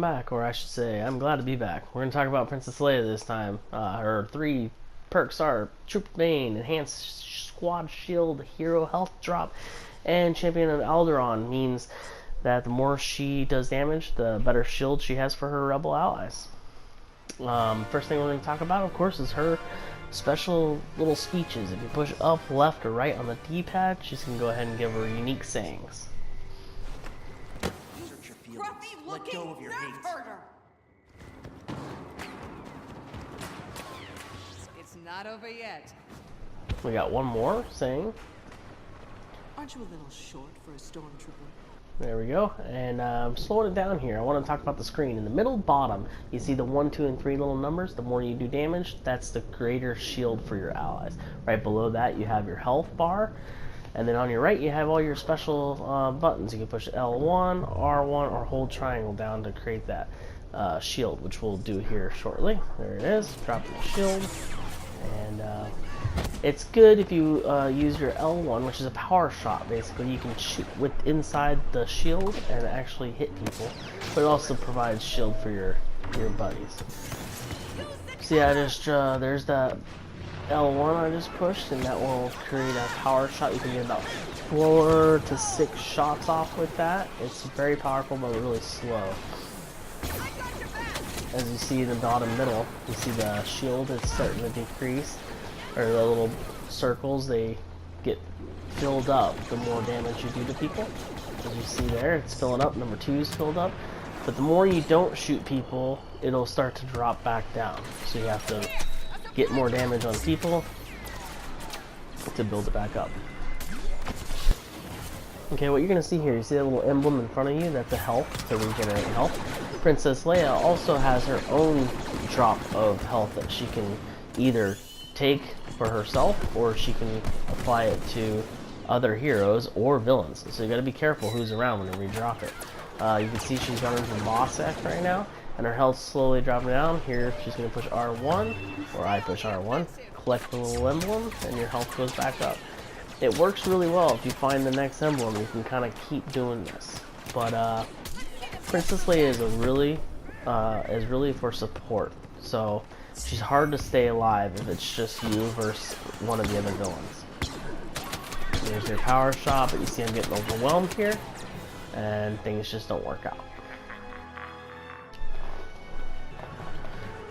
welcome back, or I should say, I'm glad to be back. We're going to talk about Princess Leia this time. Her 3 perks are Troop Main, Enhanced Squad Shield, Hero Health Drop, and Champion of Alderaan means that the more she does damage, the better shield she has for her rebel allies. First thing we're going to talk about, of course, is her special little speeches. If you push up, left, or right on the D-pad, she's going to go ahead and give her unique sayings. Let go of your hate. It's not over yet. We got one more saying. Aren't you a little short for a stormtrooper? There we go. And slowing it down here, I want to talk about the screen. In the middle bottom, you see the 1, 2, and 3 little numbers. The more you do damage, that's the greater shield for your allies. Right below that, you have your health bar. And then on your right, you have all your special buttons. You can push L1, R1, or hold triangle down to create that shield, which we'll do here shortly. There it is. Drop your shield. And it's good if you use your L1, which is a power shot, basically. You can shoot with inside the shield and actually hit people. But it also provides shield for your buddies. So yeah, there's that L1 I just pushed, and that will create a power shot. You can get about 4 to 6 shots off with that. It's very powerful, but really slow. As you see in the bottom middle, you see the shield is starting to decrease, or the little circles, they get filled up the more damage you do to people. As you see there, it's filling up. Number 2 is filled up. But the more you don't shoot people, it'll start to drop back down. So you have to get more damage on people to build it back up. Okay, what you're going to see here, you see that little emblem in front of you? That's a health, to regenerate health. Princess Leia also has her own drop of health that she can either take for herself, or she can apply it to other heroes or villains. So you got to be careful who's around when you redrop it. You can see she's running from Boss Act right now, and her health's slowly dropping down. Here, she's going to push R1, or I push R1, collect the little emblem, and your health goes back up. It works really well. If you find the next emblem, you can kind of keep doing this. But Princess Leia is really for support. So she's hard to stay alive if it's just you versus one of the other villains. There's your power shot, but you see I'm getting overwhelmed here, and things just don't work out.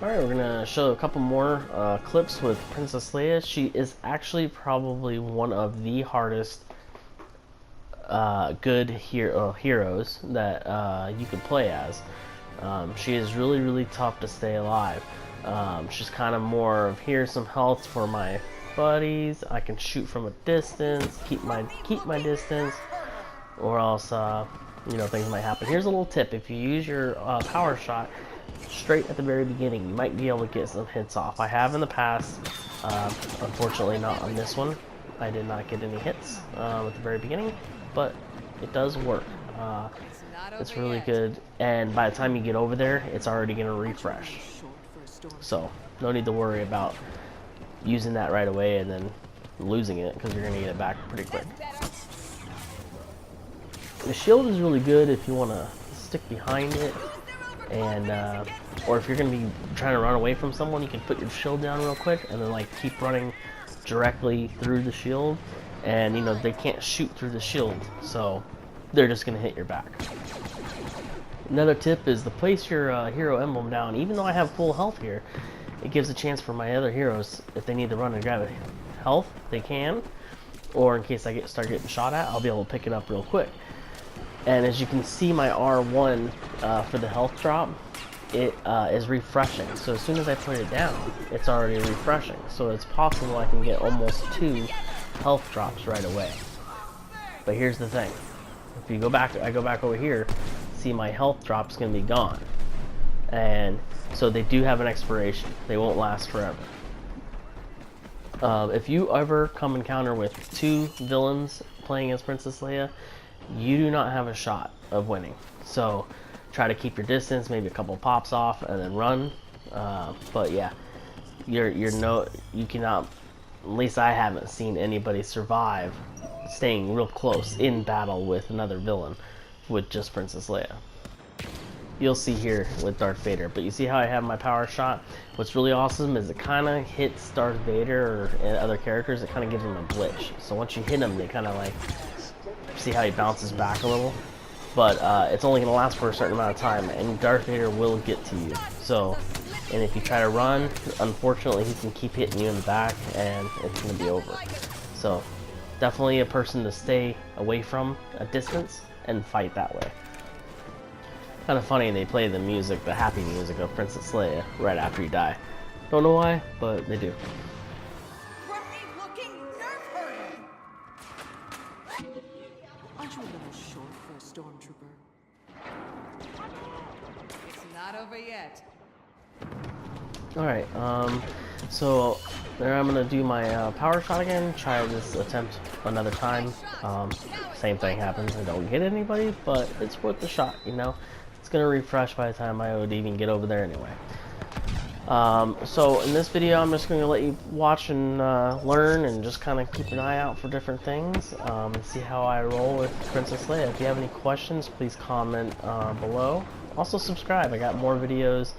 Alright, we're going to show a couple more clips with Princess Leia. She is actually probably one of the hardest good heroes that you can play as. She is really, really tough to stay alive. She's kind of more of, here's some health for my buddies. I can shoot from a distance, keep my distance, or else things might happen. Here's a little tip: if you use your power shot straight at the very beginning, you might be able to get some hits off. I have in the past. Unfortunately, not on this one. I did not get any hits at the very beginning, but it does work. It's really good, and by the time you get over there, it's already going to refresh. So no need to worry about using that right away and then losing it, because you're going to get it back pretty quick. The shield is really good if you want to stick behind it, and or if you're going to be trying to run away from someone, you can put your shield down real quick and then keep running directly through the shield, and they can't shoot through the shield, so they're just going to hit your back. Another tip is to place your hero emblem down. Even though I have full health here, it gives a chance for my other heroes, if they need to run and grab a health, they can, or in case I start getting shot at, I'll be able to pick it up real quick. And as you can see, my R1 for the health drop, it is refreshing. So as soon as I put it down, it's already refreshing. So it's possible I can get almost 2 health drops right away. But here's the thing: if you go back, I go back over here, see my health drop's gonna be gone, and so they do have an expiration. They won't last forever. If you ever come encounter with 2 villains playing as Princess Leia, you do not have a shot of winning. So try to keep your distance, maybe a couple pops off, and then run. But yeah, you cannot. At least I haven't seen anybody survive staying real close in battle with another villain with just Princess Leia. you'll see here with Darth Vader. But you see how I have my power shot? What's really awesome is it kind of hits Darth Vader or other characters. It kind of gives them a glitch. So once you hit him, they kind of like, see how he bounces back a little? But it's only going to last for a certain amount of time, and Darth Vader will get to you. So, and if you try to run, unfortunately he can keep hitting you in the back, and it's going to be over. So, definitely a person to stay away from a distance and fight that way. Kind of funny they play the music, the happy music of Princess Leia right after you die. Don't know why, but they do. Looking nerve herder. Aren't you a little short for a stormtrooper? It's not over yet. Alright, so there I'm gonna do my power shot again, try this attempt another time. Same thing happens, I don't get anybody, but it's worth the shot, you know? It's gonna refresh by the time I would even get over there anyway. So in this video I'm just gonna let you watch and learn and just kind of keep an eye out for different things and see how I roll with Princess Leia. If you have any questions, please comment below. Also subscribe, I got more videos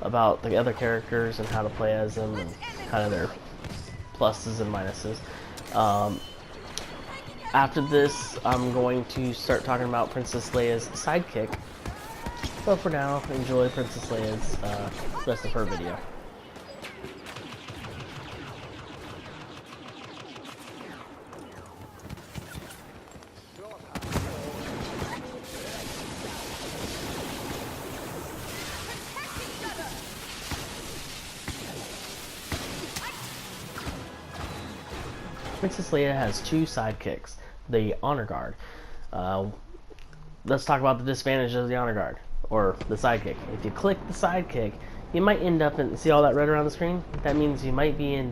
about the other characters and how to play as them and kind of their pluses and minuses. After this, I'm going to start talking about Princess Leia's sidekick. But for now, enjoy Princess Leia's rest of her video. Princess Leia has two sidekicks, the Honor Guard. Let's talk about the disadvantages of the Honor Guard, or the sidekick. If you click the sidekick, you might end up in, see all that red around the screen? That means you might be in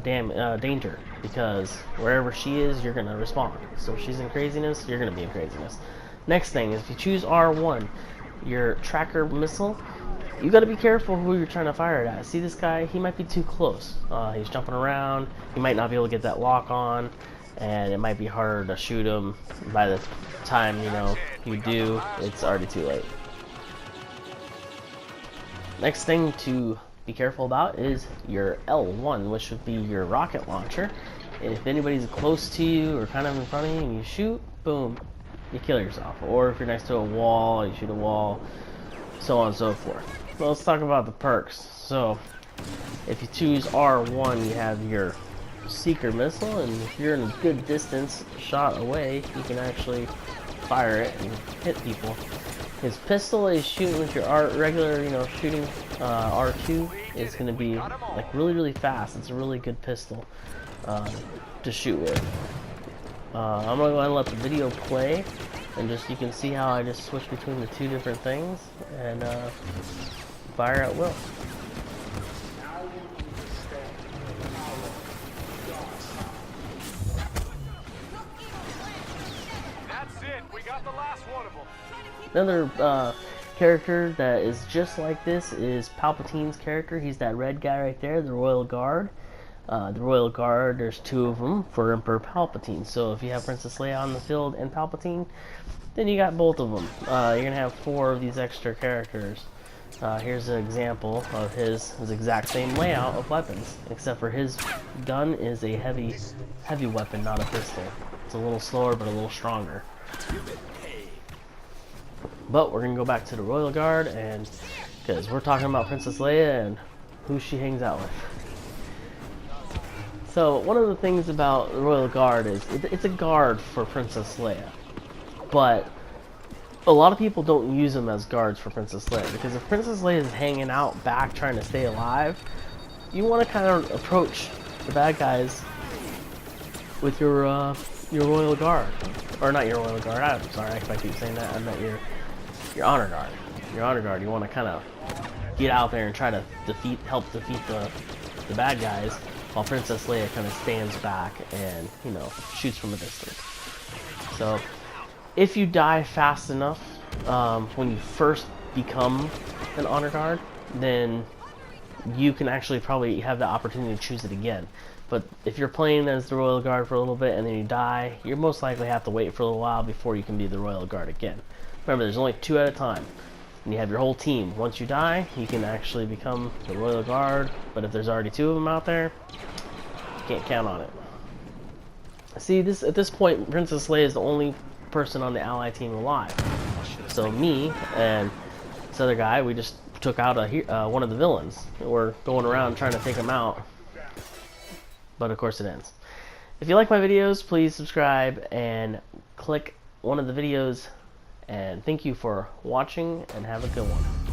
danger, because wherever she is, you're going to respond. So if she's in craziness, you're going to be in craziness. Next thing is, if you choose R1, your tracker missile, you got to be careful who you're trying to fire it at. See this guy? He might be too close. He's jumping around. You might not be able to get that lock on, and it might be harder to shoot him. By the time you do, it's already too late. Next thing to be careful about is your L1, which would be your rocket launcher. And if anybody's close to you or kind of in front of you and you shoot, boom, you kill yourself. Or if you're next to a wall, you shoot a wall, so on and so forth. Well, let's talk about the perks. So, if you choose R1, you have your Seeker missile, and if you're in a good distance shot away, you can actually fire it and hit people. His pistol is shooting with your regular, shooting R2 is going to be like really fast. It's a really good pistol to shoot with. I'm going to go ahead and let the video play, and you can see how I just switch between the two different things and fire at will. That's it. We got the last one of them. Another character that is just like this is Palpatine's character. He's that red guy right there, the Royal Guard. The Royal Guard, there's two of them for Emperor Palpatine. So if you have Princess Leia on the field and Palpatine, then you got both of them. You're going to have 4 of these extra characters. Here's an example of his exact same layout of weapons, except for his gun is a heavy weapon, not a pistol. It's a little slower, but a little stronger. But we're gonna go back to the Royal Guard, and because we're talking about Princess Leia and who she hangs out with. So one of the things about the Royal Guard is it's a guard for Princess Leia, but a lot of people don't use them as guards for Princess Leia, because if Princess Leia is hanging out back trying to stay alive, you want to kind of approach the bad guys with your Royal Guard, or not your Royal Guard. I'm sorry if I keep saying that. I meant your Honor Guard. Your Honor Guard. You want to kind of get out there and try to help defeat the bad guys, while Princess Leia kind of stands back and shoots from a distance. So if you die fast enough when you first become an Honor Guard, then you can actually probably have the opportunity to choose it again. But if you're playing as the Royal Guard for a little bit and then you die, you most likely have to wait for a little while before you can be the Royal Guard again. Remember, there's only 2 at a time. and you have your whole team. Once you die, you can actually become the Royal Guard, but if there's already 2 of them out there, you can't count on it. See, at this point, Princess Leia is the only person on the Ally team alive. So me and this other guy, we just took out one of the villains. We're going around trying to take him out, but of course it ends. If you like my videos, please subscribe and click one of the videos, and thank you for watching, and have a good one.